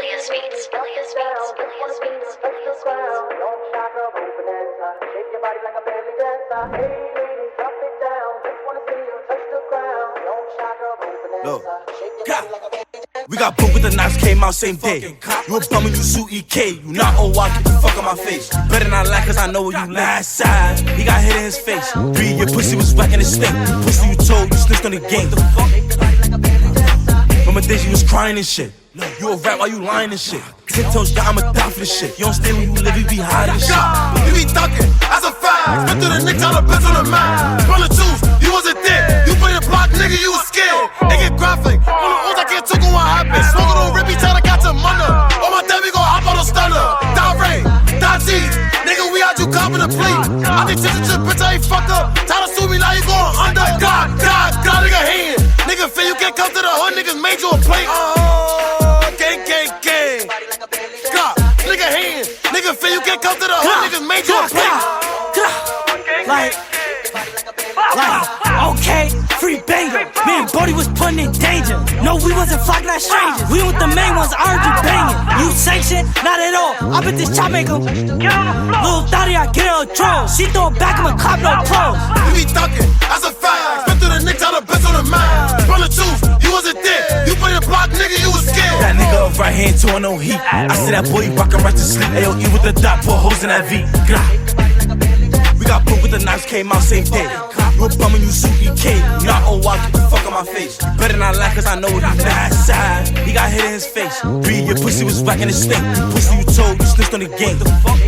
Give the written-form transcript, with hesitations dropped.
Ilias Beats. Ilias Beats. Ilias Beats. Ilias Look, we got booked with the knives, came out same day. You a bum and you Sha EK. You not old, I get the fuck on my face. Better not lie, cause I know where you last side. He got hit in his face. Breathe, your pussy was whack and it stink. Pussy you told, you snitched on the game. The fuck? Remember days you was crying and shit. You a rap while you lying and shit. 10 toes down, I'ma die for this shit. You don't stay where you live, you be hiding shit. You be thuggin', as a fact. Spit through the Knicks, all the bets on the map. Run the juice, you wasn't there. You play the block, nigga, you was scared. They get graphic, on the ones I can't talk on what happened. Smoking on Rippy, tryna catch a mother. On my dad, we gon' hop on the stunner. Die Ray, die G's. Nigga, we had you copping the plea. I think chip, bitch, I ain't fucked up. Try to sue me, now you going under. God, nigga, hand. Nigga, feel you can't come to the hood, niggas made you a plate. Gang. God, nigga, hand. Nigga, feel you can't come to the hood, niggas made you a plate. Okay, free banger. Me and Bodie was putting in danger. No, we wasn't flocking at strangers. We with the main ones, I heard you banging. You sanction? Not at all. I bet this chop make him get on the floor. Little thotty, I get her a draw. She throw it back, I'ma clap no clothes. You be thuggin', as a fact. Spit through the Knicks, all the bets on the map. Run the juice, you wasn't there. You play the block, nigga, you was scared. That nigga up right hand to no heat. I see that boy, he rockin' right to sleep. Ayo, E with the dot, put hoes in that V. We got booked with the knives, came out same day. You a bum and you Sha EK. You not old, I get the fuck on my face. Better not lie, cause I know where you last side. He got hit in his face. Breathe, your pussy was whack and it stink. Pussy you told, you snitched on the game. The fuck?